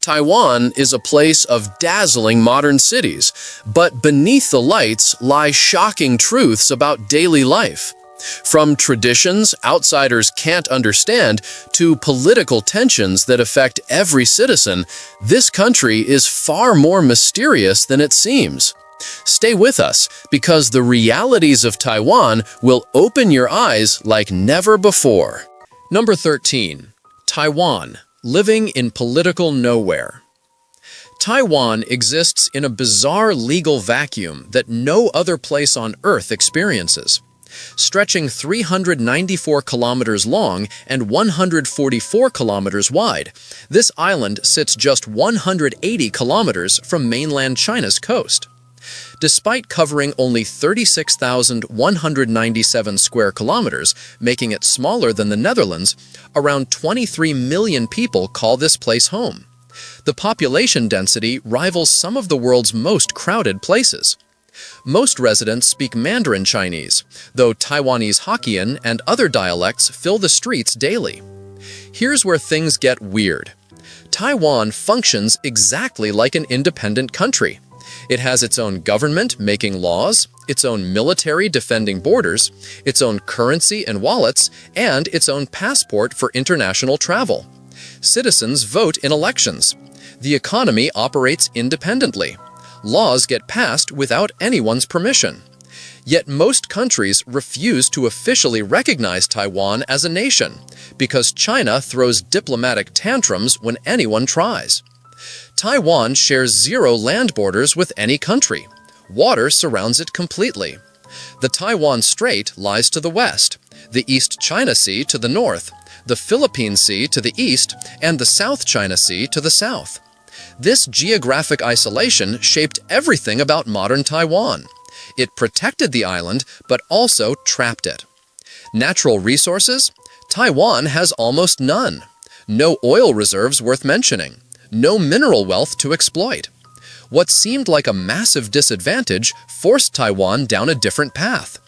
Taiwan is a place of dazzling modern cities, but beneath the lights lie shocking truths about daily life. From traditions outsiders can't understand to political tensions that affect every citizen, this country is far more mysterious than it seems. Stay with us, because the realities of Taiwan will open your eyes like never before. Number 13. Taiwan, living in political nowhere. Taiwan exists in a bizarre legal vacuum that no other place on Earth experiences. Stretching 394 kilometers long and 144 kilometers wide, this island sits just 180 kilometers from mainland China's coast. Despite covering only 36,197 square kilometers, making it smaller than the Netherlands, around 23 million people call this place home. The population density rivals some of the world's most crowded places. Most residents speak Mandarin Chinese, though Taiwanese Hokkien and other dialects fill the streets daily. Here's where things get weird. Taiwan functions exactly like an independent country. It has its own government making laws, its own military defending borders, its own currency and wallets, and its own passport for international travel. Citizens vote in elections. The economy operates independently. Laws get passed without anyone's permission. Yet most countries refuse to officially recognize Taiwan as a nation because China throws diplomatic tantrums when anyone tries. Taiwan shares zero land borders with any country. Water surrounds it completely. The Taiwan Strait lies to the west, the East China Sea to the north, the Philippine Sea to the east, and the South China Sea to the south. This geographic isolation shaped everything about modern Taiwan. It protected the island, but also trapped it. Natural resources? Taiwan has almost none. No oil reserves worth mentioning. No mineral wealth to exploit. What seemed like a massive disadvantage forced Taiwan down a different path.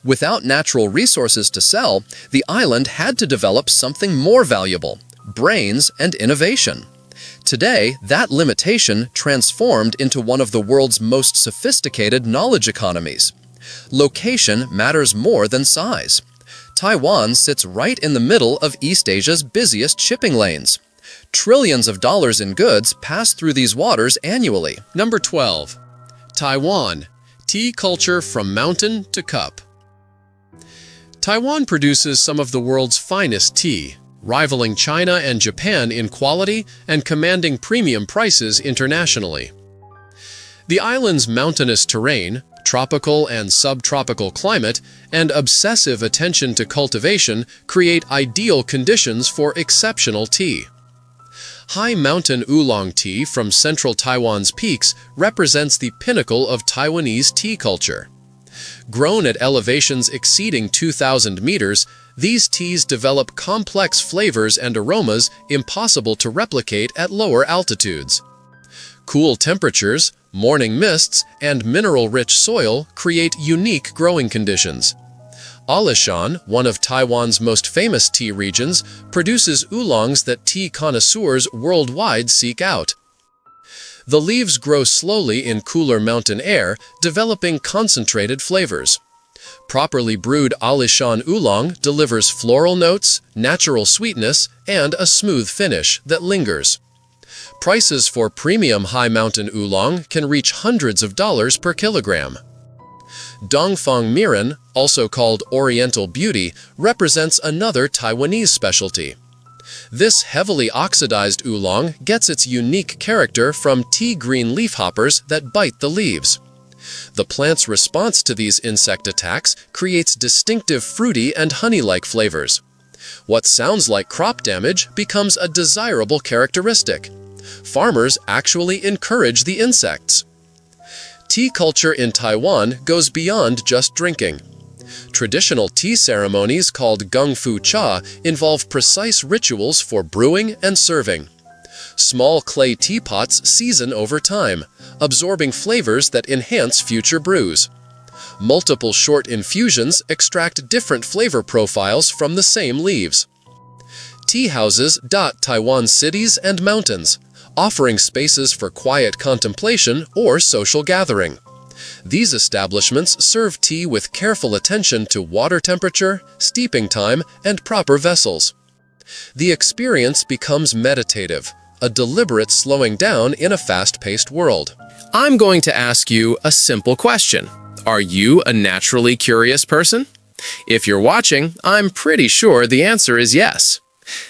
Without natural resources to sell, the island had to develop something more valuable: brains and innovation. Today, that limitation transformed into one of the world's most sophisticated knowledge economies. Location matters more than size. Taiwan sits right in the middle of East Asia's busiest shipping lanes. Trillions of dollars in goods pass through these waters annually. Number 12. Taiwan, tea culture from mountain to cup. Taiwan produces some of the world's finest tea, rivaling China and Japan in quality and commanding premium prices internationally. The island's mountainous terrain, tropical and subtropical climate, and obsessive attention to cultivation create ideal conditions for exceptional tea. High mountain oolong tea from central Taiwan's peaks represents the pinnacle of Taiwanese tea culture. Grown at elevations exceeding 2,000 meters, these teas develop complex flavors and aromas impossible to replicate at lower altitudes. Cool temperatures, morning mists, and mineral-rich soil create unique growing conditions. Alishan, one of Taiwan's most famous tea regions, produces oolongs that tea connoisseurs worldwide seek out. The leaves grow slowly in cooler mountain air, developing concentrated flavors. Properly brewed Alishan oolong delivers floral notes, natural sweetness, and a smooth finish that lingers. Prices for premium high mountain oolong can reach hundreds of dollars per kilogram. Dongfang Mirin, also called Oriental Beauty, represents another Taiwanese specialty. This heavily oxidized oolong gets its unique character from tea green leafhoppers that bite the leaves. The plant's response to these insect attacks creates distinctive fruity and honey-like flavors. What sounds like crop damage becomes a desirable characteristic. Farmers actually encourage the insects. Tea culture in Taiwan goes beyond just drinking. Traditional tea ceremonies called gongfu cha involve precise rituals for brewing and serving. Small clay teapots season over time, absorbing flavors that enhance future brews. Multiple short infusions extract different flavor profiles from the same leaves. Tea houses dot Taiwan's cities and mountains, offering spaces for quiet contemplation or social gathering. These establishments serve tea with careful attention to water temperature, steeping time, and proper vessels. The experience becomes meditative, a deliberate slowing down in a fast-paced world. I'm going to ask you a simple question. Are you a naturally curious person? If you're watching, I'm pretty sure the answer is yes.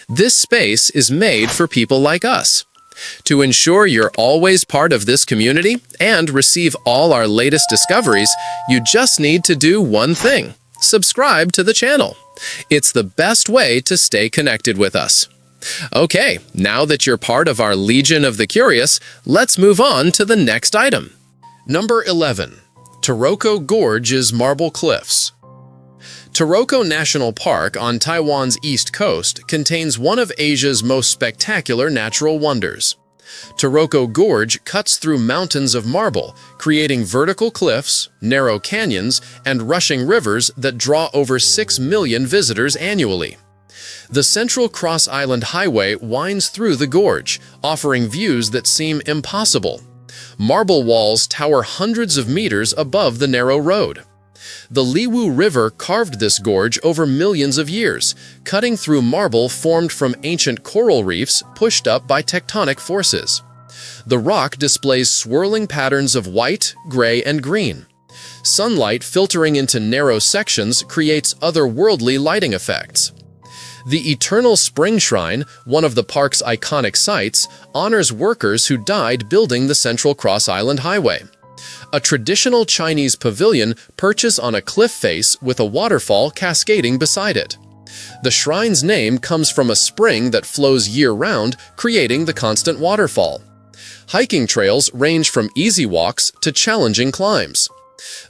This space is made for people like us. To ensure you're always part of this community and receive all our latest discoveries, you just need to do one thing: subscribe to the channel. It's the best way to stay connected with us. Okay, now that you're part of our Legion of the Curious, let's move on to the next item. Number 11. Taroko Gorge's Marble Cliffs. Taroko National Park on Taiwan's east coast contains one of Asia's most spectacular natural wonders. Taroko Gorge cuts through mountains of marble, creating vertical cliffs, narrow canyons, and rushing rivers that draw over 6 million visitors annually. The Central Cross Island Highway winds through the gorge, offering views that seem impossible. Marble walls tower hundreds of meters above the narrow road. The Liwu River carved this gorge over millions of years, cutting through marble formed from ancient coral reefs pushed up by tectonic forces. The rock displays swirling patterns of white, gray, and green. Sunlight filtering into narrow sections creates otherworldly lighting effects. The Eternal Spring Shrine, one of the park's iconic sites, honors workers who died building the Central Cross Island Highway. A traditional Chinese pavilion perches on a cliff face with a waterfall cascading beside it. The shrine's name comes from a spring that flows year-round, creating the constant waterfall. Hiking trails range from easy walks to challenging climbs.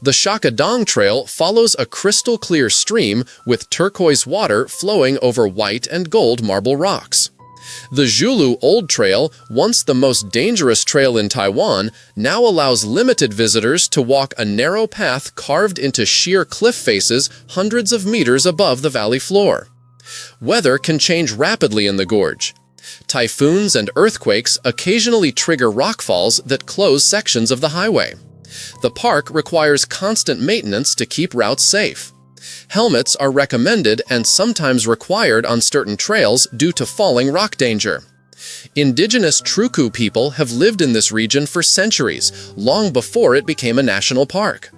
The Shakadong Trail follows a crystal-clear stream with turquoise water flowing over white and gold marble rocks. The Zhulu Old Trail, once the most dangerous trail in Taiwan, now allows limited visitors to walk a narrow path carved into sheer cliff faces hundreds of meters above the valley floor. Weather can change rapidly in the gorge. Typhoons and earthquakes occasionally trigger rockfalls that close sections of the highway. The park requires constant maintenance to keep routes safe. Helmets are recommended and sometimes required on certain trails due to falling rock danger. Indigenous Truku people have lived in this region for centuries, long before it became a national park.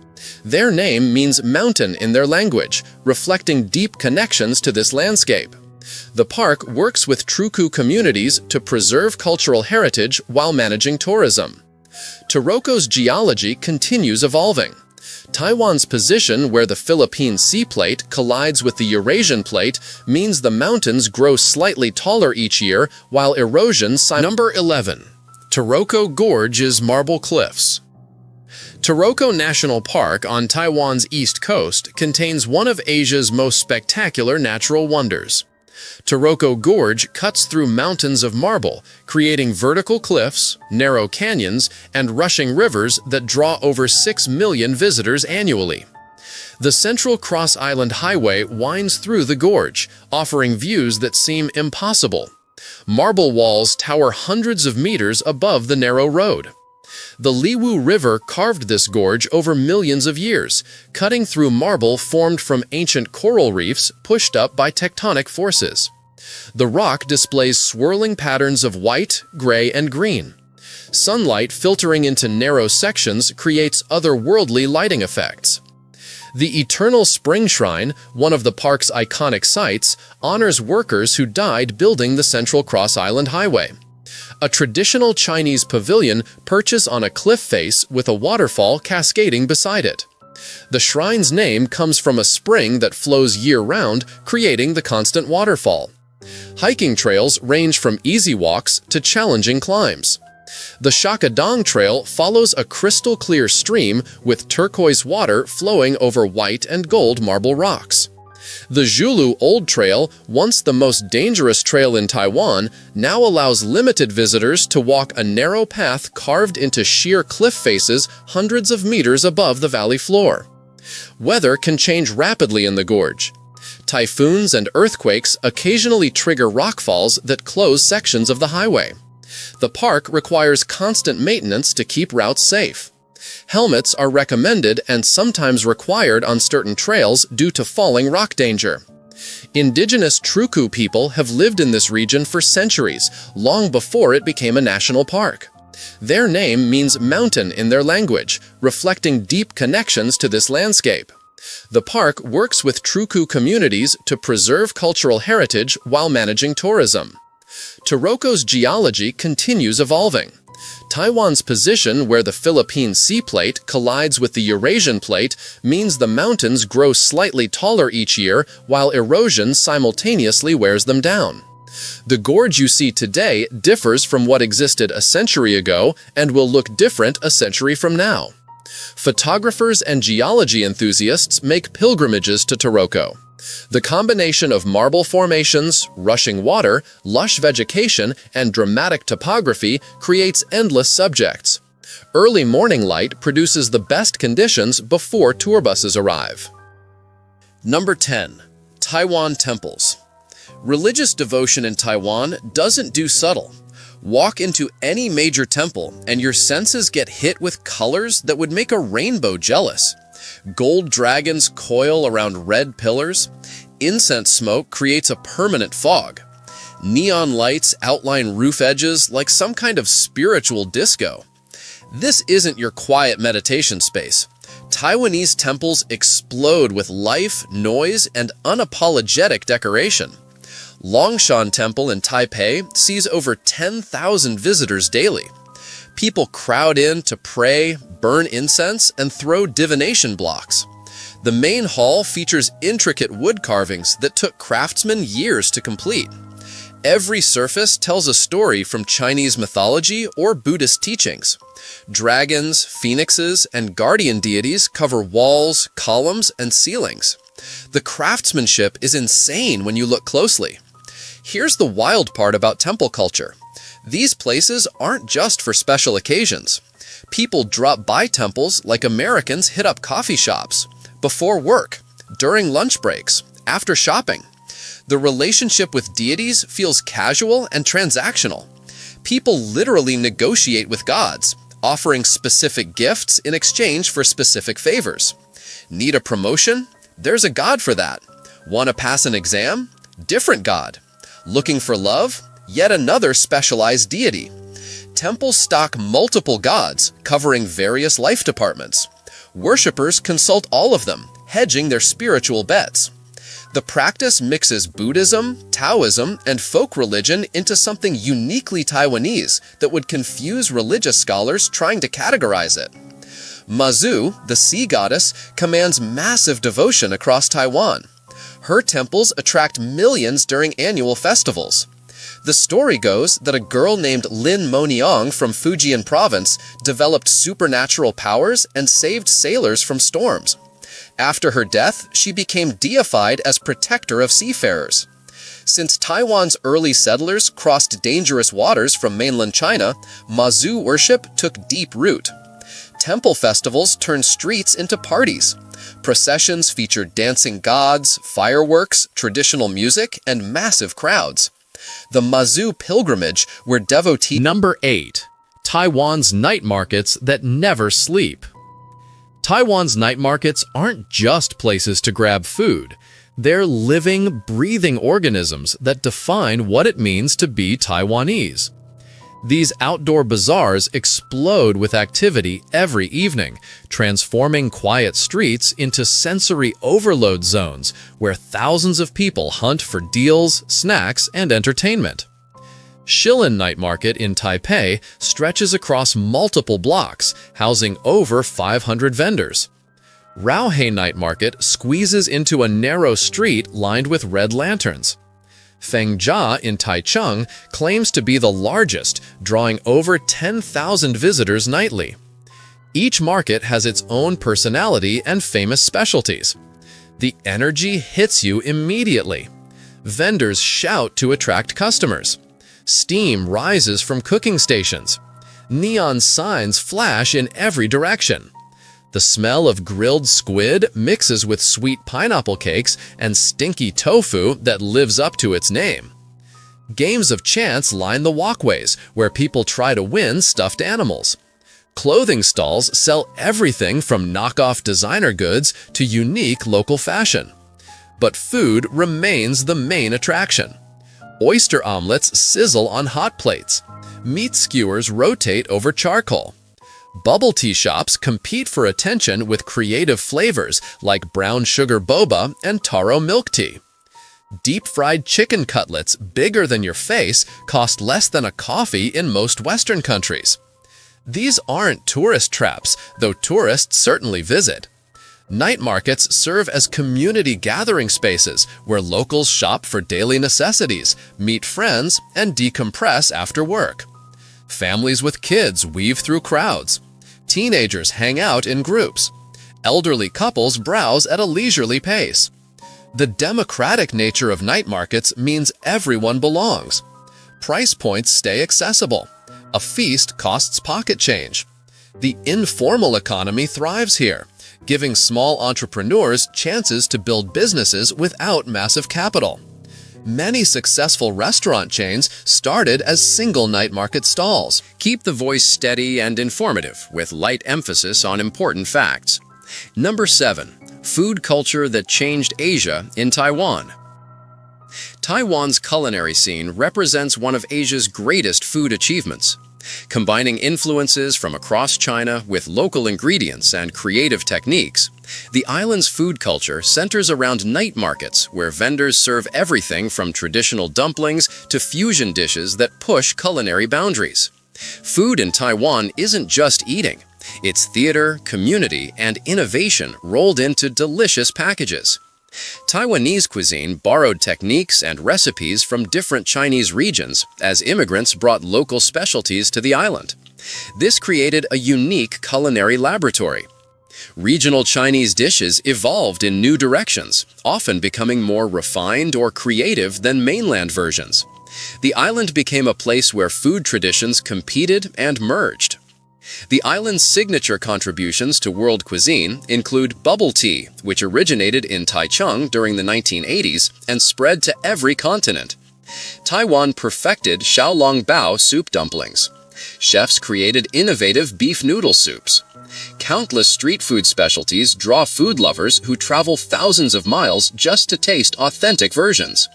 Their name means mountain in their language, reflecting deep connections to this landscape. The park works with Truku communities to preserve cultural heritage while managing tourism. Taroko's geology continues evolving. Taiwan's position where the Philippine Sea Plate collides with the Eurasian Plate means the mountains grow slightly taller each year, while erosion Number 11. Taroko Gorge's Marble Cliffs. Taroko National Park on Taiwan's east coast contains one of Asia's most spectacular natural wonders. Taroko Gorge cuts through mountains of marble, creating vertical cliffs, narrow canyons, and rushing rivers that draw over 6 million visitors annually. The Central Cross Island Highway winds through the gorge, offering views that seem impossible. Marble walls tower hundreds of meters above the narrow road. The Liwu River carved this gorge over millions of years, cutting through marble formed from ancient coral reefs pushed up by tectonic forces. The rock displays swirling patterns of white, gray, and green. Sunlight filtering into narrow sections creates otherworldly lighting effects. The Eternal Spring Shrine, one of the park's iconic sites, honors workers who died building the Central Cross Island Highway. A traditional Chinese pavilion perches on a cliff face with a waterfall cascading beside it. The shrine's name comes from a spring that flows year-round, creating the constant waterfall. Hiking trails range from easy walks to challenging climbs. The Shakadong Trail follows a crystal-clear stream with turquoise water flowing over white and gold marble rocks. The Zhulu Old Trail, once the most dangerous trail in Taiwan, now allows limited visitors to walk a narrow path carved into sheer cliff faces hundreds of meters above the valley floor. Weather can change rapidly in the gorge. Typhoons and earthquakes occasionally trigger rockfalls that close sections of the highway. The park requires constant maintenance to keep routes safe. Helmets are recommended and sometimes required on certain trails due to falling rock danger. Indigenous Truku people have lived in this region for centuries, long before it became a national park. Their name means mountain in their language, reflecting deep connections to this landscape. The park works with Truku communities to preserve cultural heritage while managing tourism. Taroko geology continues evolving. Taiwan's position where the Philippine Sea Plate collides with the Eurasian Plate means the mountains grow slightly taller each year while erosion simultaneously wears them down. The gorge you see today differs from what existed a century ago and will look different a century from now. Photographers and geology enthusiasts make pilgrimages to Taroko. The combination of marble formations, rushing water, lush vegetation, and dramatic topography creates endless subjects. Early morning light produces the best conditions before tour buses arrive. Number 10. Taiwan temples. Religious devotion in Taiwan doesn't do subtle. Walk into any major temple and your senses get hit with colors that would make a rainbow jealous. Gold dragons coil around red pillars. Incense smoke creates a permanent fog. Neon lights outline roof edges like some kind of spiritual disco. This isn't your quiet meditation space. Taiwanese temples explode with life, noise, and unapologetic decoration. Longshan Temple in Taipei sees over 10,000 visitors daily. People crowd in to pray, burn incense, and throw divination blocks. The main hall features intricate wood carvings that took craftsmen years to complete. Every surface tells a story from Chinese mythology or Buddhist teachings. Dragons, phoenixes, and guardian deities cover walls, columns, and ceilings. The craftsmanship is insane when you look closely. Here's the wild part about temple culture. These places aren't just for special occasions. People drop by temples like Americans hit up coffee shops, before work, during lunch breaks, after shopping. The relationship with deities feels casual and transactional. People literally negotiate with gods, offering specific gifts in exchange for specific favors. Need a promotion? There's a god for that. Want to pass an exam? Different god. Looking for love? Yet another specialized deity. Temples stock multiple gods, covering various life departments. Worshippers consult all of them, hedging their spiritual bets. The practice mixes Buddhism, Taoism, and folk religion into something uniquely Taiwanese that would confuse religious scholars trying to categorize it. Mazu, the sea goddess, commands massive devotion across Taiwan. Her temples attract millions during annual festivals. The story goes that a girl named Lin Moniang from Fujian province developed supernatural powers and saved sailors from storms. After her death, she became deified as protector of seafarers. Since Taiwan's early settlers crossed dangerous waters from mainland China, Mazu worship took deep root. Temple festivals turned streets into parties. Processions featured dancing gods, fireworks, traditional music, and massive crowds. The Mazu pilgrimage, where devotees... Number 8. Taiwan's night markets that never sleep. Taiwan's night markets aren't just places to grab food. They're living, breathing organisms that define what it means to be Taiwanese. These outdoor bazaars explode with activity every evening, transforming quiet streets into sensory overload zones where thousands of people hunt for deals, snacks, and entertainment. Shilin Night Market in Taipei stretches across multiple blocks, housing over 500 vendors. Raohei Night Market squeezes into a narrow street lined with red lanterns. Fengjia in Taichung claims to be the largest, drawing over 10,000 visitors nightly. Each market has its own personality and famous specialties. The energy hits you immediately. Vendors shout to attract customers. Steam rises from cooking stations. Neon signs flash in every direction. The smell of grilled squid mixes with sweet pineapple cakes and stinky tofu that lives up to its name. Games of chance line the walkways, where people try to win stuffed animals. Clothing stalls sell everything from knockoff designer goods to unique local fashion. But food remains the main attraction. Oyster omelets sizzle on hot plates. Meat skewers rotate over charcoal. Bubble tea shops compete for attention with creative flavors like brown sugar boba and taro milk tea. Deep-fried chicken cutlets bigger than your face cost less than a coffee in most Western countries. These aren't tourist traps, though tourists certainly visit. Night markets serve as community gathering spaces where locals shop for daily necessities, meet friends, and decompress after work. Families with kids weave through crowds. Teenagers hang out in groups. Elderly couples browse at a leisurely pace. The democratic nature of night markets means everyone belongs. Price points stay accessible. A feast costs pocket change. The informal economy thrives here, giving small entrepreneurs chances to build businesses without massive capital. Many successful restaurant chains started as single night market stalls. Keep the voice steady and informative, with light emphasis on important facts. Number 7. Food culture that changed Asia in Taiwan. Taiwan's culinary scene represents one of Asia's greatest food achievements. Combining influences from across China with local ingredients and creative techniques, the island's food culture centers around night markets where vendors serve everything from traditional dumplings to fusion dishes that push culinary boundaries. Food in Taiwan isn't just eating. It's theater, community, and innovation rolled into delicious packages. Taiwanese cuisine borrowed techniques and recipes from different Chinese regions as immigrants brought local specialties to the island. This created a unique culinary laboratory. Regional Chinese dishes evolved in new directions, often becoming more refined or creative than mainland versions. The island became a place where food traditions competed and merged. The island's signature contributions to world cuisine include bubble tea, which originated in Taichung during the 1980s and spread to every continent. Taiwan perfected xiaolongbao soup dumplings. Chefs created innovative beef noodle soups. Countless street food specialties draw food lovers who travel thousands of miles just to taste authentic versions.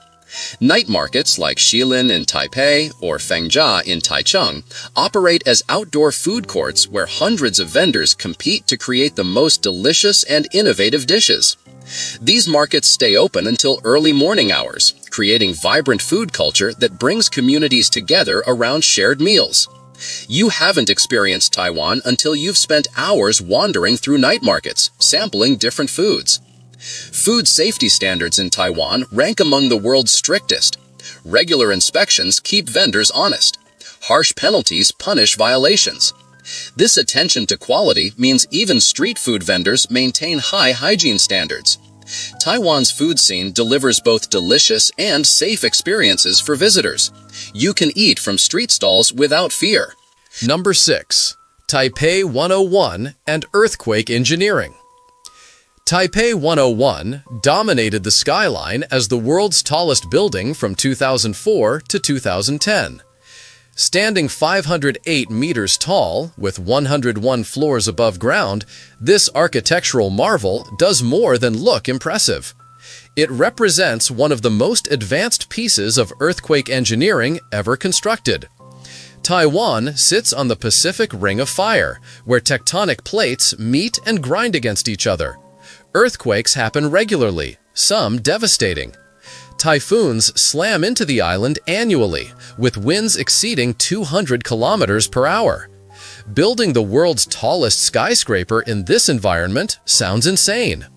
Night markets like Shilin in Taipei or Fengjia in Taichung operate as outdoor food courts where hundreds of vendors compete to create the most delicious and innovative dishes. These markets stay open until early morning hours, creating vibrant food culture that brings communities together around shared meals. You haven't experienced Taiwan until you've spent hours wandering through night markets, sampling different foods. Food safety standards in Taiwan rank among the world's strictest. Regular inspections keep vendors honest. Harsh penalties punish violations. This attention to quality means even street food vendors maintain high hygiene standards. Taiwan's food scene delivers both delicious and safe experiences for visitors. You can eat from street stalls without fear. Number 6. Taipei 101 and earthquake engineering. Taipei 101 dominated the skyline as the world's tallest building from 2004 to 2010. Standing 508 meters tall, with 101 floors above ground, this architectural marvel does more than look impressive. It represents one of the most advanced pieces of earthquake engineering ever constructed. Taiwan sits on the Pacific Ring of Fire, where tectonic plates meet and grind against each other. Earthquakes happen regularly, some devastating. Typhoons slam into the island annually, with winds exceeding 200 kilometers per hour. Building the world's tallest skyscraper in this environment sounds insane.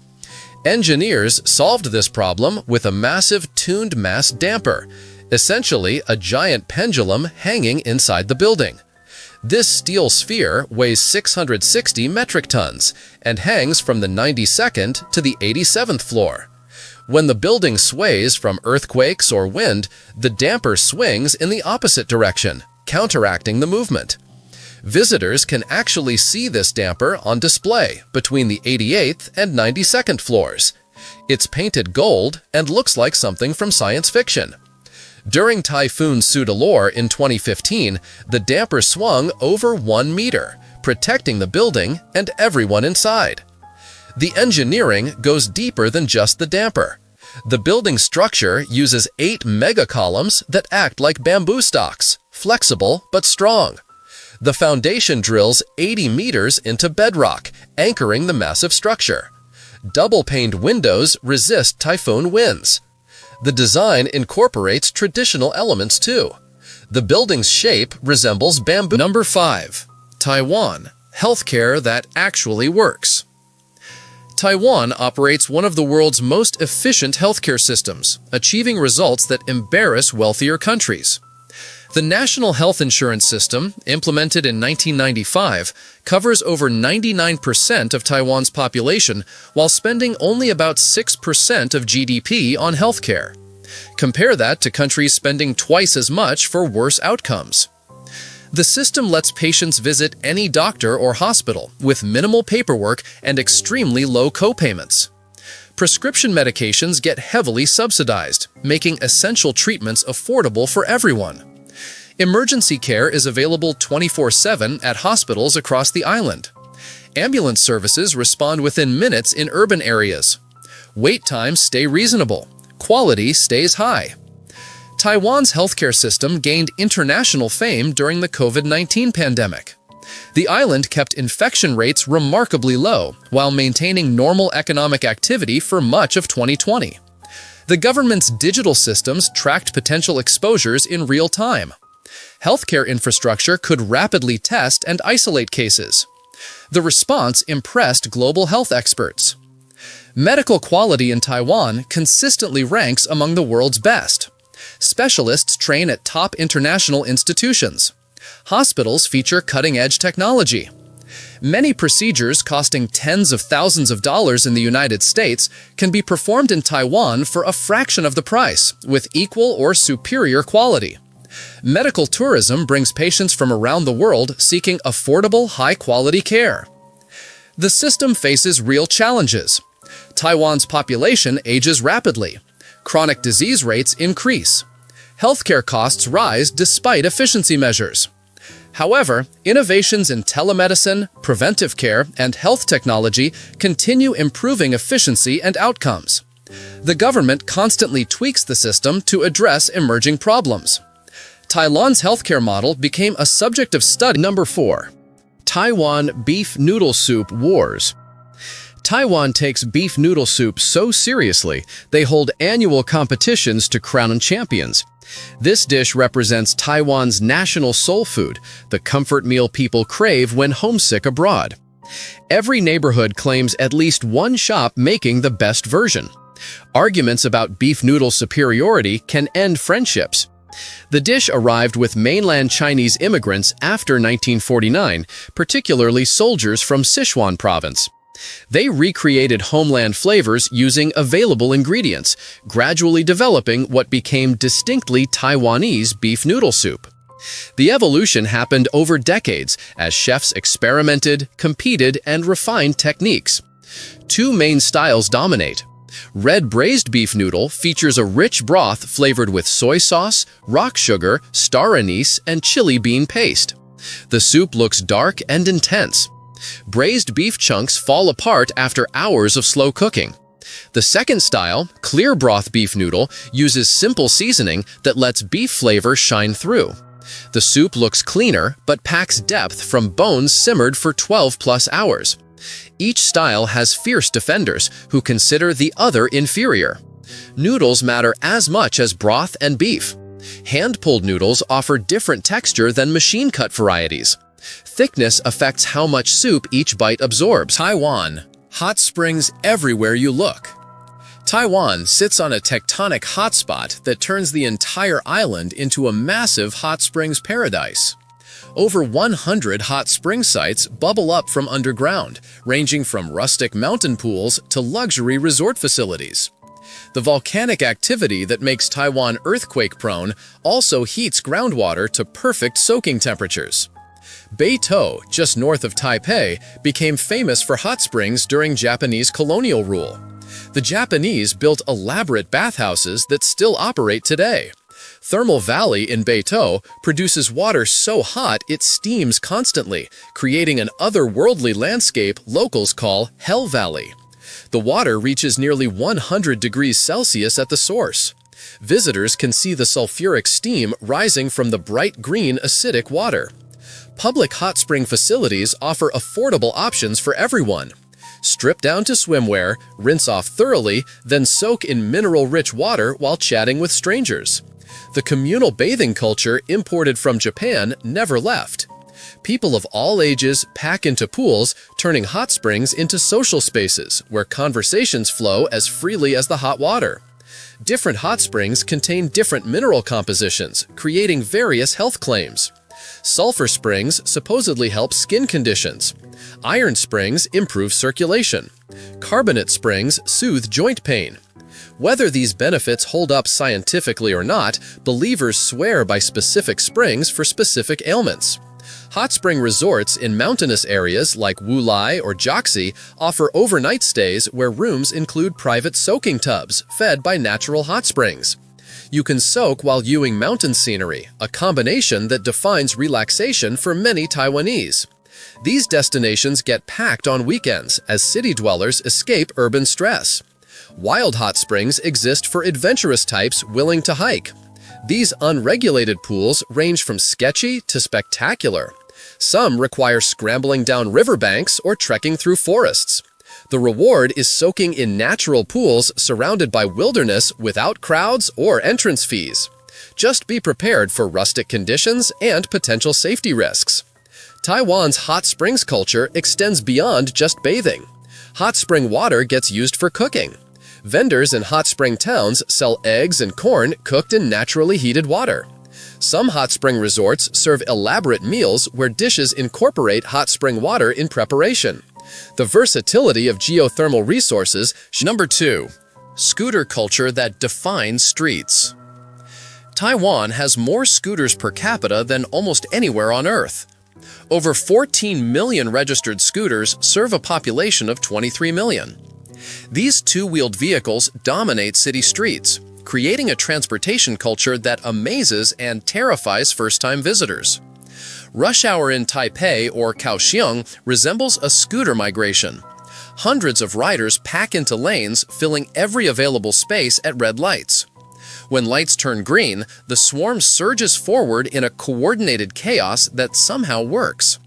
Engineers solved this problem with a massive tuned mass damper, essentially a giant pendulum hanging inside the building. This steel sphere weighs 660 metric tons and hangs from the 92nd to the 87th floor. When the building sways from earthquakes or wind, the damper swings in the opposite direction, counteracting the movement. Visitors can actually see this damper on display between the 88th and 92nd floors. It's painted gold and looks like something from science fiction. During Typhoon Soudelor in 2015, the damper swung over 1 meter, protecting the building and everyone inside. The engineering goes deeper than just the damper. The building structure uses 8 megacolumns that act like bamboo stalks, flexible but strong. The foundation drills 80 meters into bedrock, anchoring the massive structure. Double-paned windows resist typhoon winds. The design incorporates traditional elements too. The building's shape resembles bamboo. Number 5. Taiwan. Healthcare that actually works. Taiwan operates one of the world's most efficient healthcare systems, achieving results that embarrass wealthier countries. The National Health Insurance System, implemented in 1995, covers over 99% of Taiwan's population while spending only about 6% of GDP on healthcare. Compare that to countries spending twice as much for worse outcomes. The system lets patients visit any doctor or hospital with minimal paperwork and extremely low co-payments. Prescription medications get heavily subsidized, making essential treatments affordable for everyone. Emergency care is available 24/7 at hospitals across the island. Ambulance services respond within minutes in urban areas. Wait times stay reasonable. Quality stays high. Taiwan's healthcare system gained international fame during the COVID-19 pandemic. The island kept infection rates remarkably low while maintaining normal economic activity for much of 2020. The government's digital systems tracked potential exposures in real time. Healthcare infrastructure could rapidly test and isolate cases. The response impressed global health experts. Medical quality in Taiwan consistently ranks among the world's best. Specialists train at top international institutions. Hospitals feature cutting-edge technology. Many procedures costing tens of thousands of dollars in the United States can be performed in Taiwan for a fraction of the price, with equal or superior quality. Medical tourism brings patients from around the world seeking affordable, high-quality care. The system faces real challenges. Taiwan's population ages rapidly. Chronic disease rates increase. Healthcare costs rise despite efficiency measures. However, innovations in telemedicine, preventive care, and health technology continue improving efficiency and outcomes. The government constantly tweaks the system to address emerging problems. Taiwan's healthcare model became a subject of study. Number 4. Taiwan beef noodle soup wars. Taiwan takes beef noodle soup so seriously, they hold annual competitions to crown champions. This dish represents Taiwan's national soul food, the comfort meal people crave when homesick abroad. Every neighborhood claims at least one shop making the best version. Arguments about beef noodle superiority can end friendships. The dish arrived with mainland Chinese immigrants after 1949, particularly soldiers from Sichuan province. They recreated homeland flavors using available ingredients, gradually developing what became distinctly Taiwanese beef noodle soup. The evolution happened over decades as chefs experimented, competed, and refined techniques. Two main styles dominate. Red braised beef noodle features a rich broth flavored with soy sauce, rock sugar, star anise, and chili bean paste. The soup looks dark and intense. Braised beef chunks fall apart after hours of slow cooking. The second style, clear broth beef noodle, uses simple seasoning that lets beef flavor shine through. The soup looks cleaner but packs depth from bones simmered for 12+ hours. Each style has fierce defenders who consider the other inferior. Noodles matter as much as broth and beef. Hand-pulled noodles offer different texture than machine-cut varieties. Thickness affects how much soup each bite absorbs. Taiwan. Hot springs everywhere you look. Taiwan sits on a tectonic hotspot that turns the entire island into a massive hot springs paradise. Over 100 hot spring sites bubble up from underground, ranging from rustic mountain pools to luxury resort facilities. The volcanic activity that makes Taiwan earthquake-prone also heats groundwater to perfect soaking temperatures. Beitou, just north of Taipei, became famous for hot springs during Japanese colonial rule. The Japanese built elaborate bathhouses that still operate today. Thermal Valley in Beitou produces water so hot it steams constantly, creating an otherworldly landscape locals call Hell Valley. The water reaches nearly 100 degrees Celsius at the source. Visitors can see the sulfuric steam rising from the bright green acidic water. Public hot spring facilities offer affordable options for everyone. Strip down to swimwear, rinse off thoroughly, then soak in mineral-rich water while chatting with strangers. The communal bathing culture imported from Japan never left. People of all ages pack into pools, turning hot springs into social spaces where conversations flow as freely as the hot water. Different hot springs contain different mineral compositions, creating various health claims. Sulfur springs supposedly help skin conditions. Iron springs improve circulation. Carbonate springs soothe joint pain. Whether these benefits hold up scientifically or not, believers swear by specific springs for specific ailments. Hot spring resorts in mountainous areas like Wulai or Jiaxi offer overnight stays where rooms include private soaking tubs fed by natural hot springs. You can soak while viewing mountain scenery, a combination that defines relaxation for many Taiwanese. These destinations get packed on weekends as city dwellers escape urban stress. Wild hot springs exist for adventurous types willing to hike. These unregulated pools range from sketchy to spectacular. Some require scrambling down riverbanks or trekking through forests. The reward is soaking in natural pools surrounded by wilderness without crowds or entrance fees. Just be prepared for rustic conditions and potential safety risks. Taiwan's hot springs culture extends beyond just bathing. Hot spring water gets used for cooking. Vendors in hot spring towns sell eggs and corn cooked in naturally heated water. Some hot spring resorts serve elaborate meals where dishes incorporate hot spring water in preparation. The versatility of geothermal resources. Number 2. Scooter culture that defines streets. Taiwan has more scooters per capita than almost anywhere on Earth. Over 14 million registered scooters serve a population of 23 million. These two-wheeled vehicles dominate city streets, creating a transportation culture that amazes and terrifies first-time visitors. Rush hour in Taipei or Kaohsiung resembles a scooter migration. Hundreds of riders pack into lanes, filling every available space at red lights. When lights turn green, the swarm surges forward in a coordinated chaos that somehow works.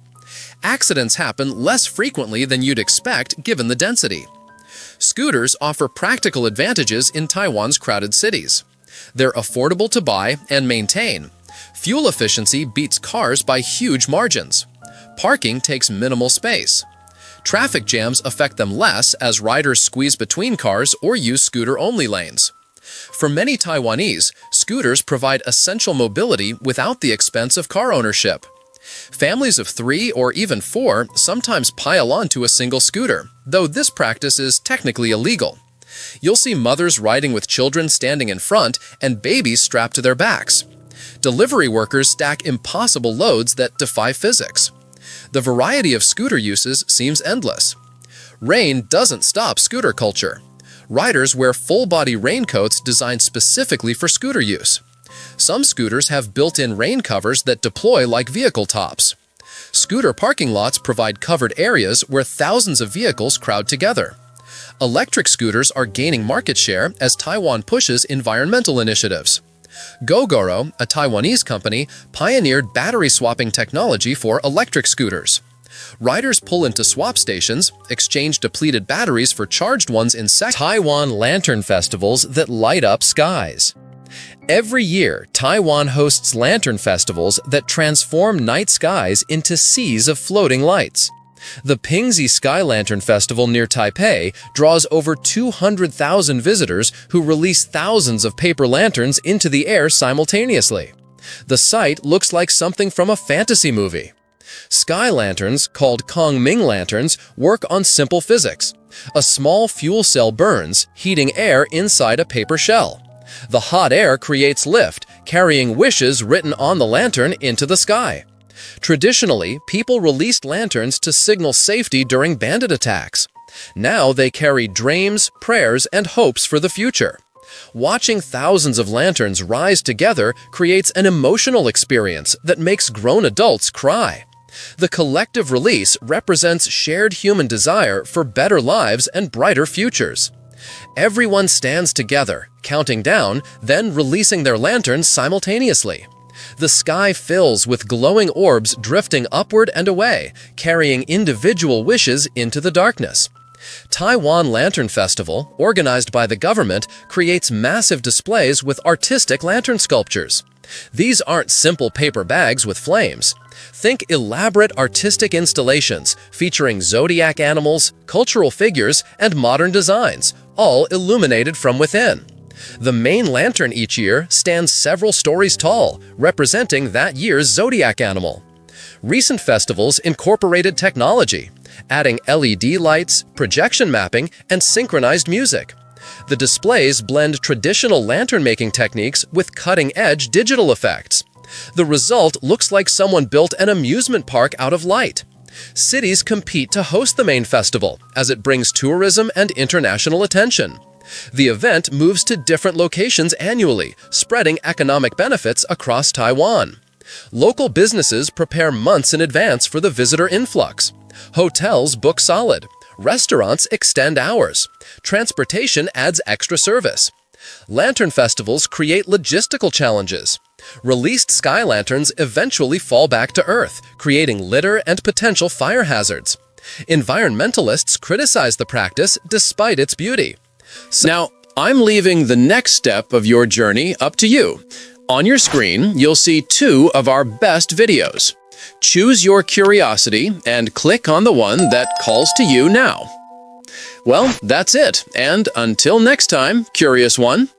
Accidents happen less frequently than you'd expect given the density. Scooters offer practical advantages in Taiwan's crowded cities. They're affordable to buy and maintain. Fuel efficiency beats cars by huge margins. Parking takes minimal space. Traffic jams affect them less as riders squeeze between cars or use scooter-only lanes. For many Taiwanese, scooters provide essential mobility without the expense of car ownership. Families of 3 or even 4 sometimes pile onto a single scooter, though this practice is technically illegal. You'll see mothers riding with children standing in front and babies strapped to their backs. Delivery workers stack impossible loads that defy physics. The variety of scooter uses seems endless. Rain doesn't stop scooter culture. Riders wear full-body raincoats designed specifically for scooter use. Some scooters have built-in rain covers that deploy like vehicle tops. Scooter parking lots provide covered areas where thousands of vehicles crowd together. Electric scooters are gaining market share as Taiwan pushes environmental initiatives. Gogoro, a Taiwanese company, pioneered battery-swapping technology for electric scooters. Riders pull into swap stations, exchange depleted batteries for charged ones in Taiwan lantern festivals that light up skies. Every year, Taiwan hosts lantern festivals that transform night skies into seas of floating lights. The Pingxi Sky Lantern Festival near Taipei draws over 200,000 visitors who release thousands of paper lanterns into the air simultaneously. The sight looks like something from a fantasy movie. Sky lanterns, called Kongming lanterns, work on simple physics. A small fuel cell burns, heating air inside a paper shell. The hot air creates lift, carrying wishes written on the lantern into the sky. Traditionally, people released lanterns to signal safety during bandit attacks. Now they carry dreams, prayers, and hopes for the future. Watching thousands of lanterns rise together creates an emotional experience that makes grown adults cry. The collective release represents shared human desire for better lives and brighter futures. Everyone stands together, counting down, then releasing their lanterns simultaneously. The sky fills with glowing orbs drifting upward and away, carrying individual wishes into the darkness. Taiwan Lantern Festival, organized by the government, creates massive displays with artistic lantern sculptures. These aren't simple paper bags with flames. Think elaborate artistic installations featuring zodiac animals, cultural figures, and modern designs, all illuminated from within. The main lantern each year stands several stories tall, representing that year's zodiac animal. Recent festivals incorporated technology, adding LED lights, projection mapping, and synchronized music. The displays blend traditional lantern-making techniques with cutting-edge digital effects. The result looks like someone built an amusement park out of light. Cities compete to host the main festival, as it brings tourism and international attention. The event moves to different locations annually, spreading economic benefits across Taiwan. Local businesses prepare months in advance for the visitor influx. Hotels book solid. Restaurants extend hours. Transportation adds extra service. Lantern festivals create logistical challenges. Released sky lanterns eventually fall back to Earth, creating litter and potential fire hazards. Environmentalists criticize the practice despite its beauty. Now, I'm leaving the next step of your journey up to you. On your screen, you'll see 2 of our best videos. Choose your curiosity and click on the one that calls to you now. Well, that's it, and until next time, Curious One.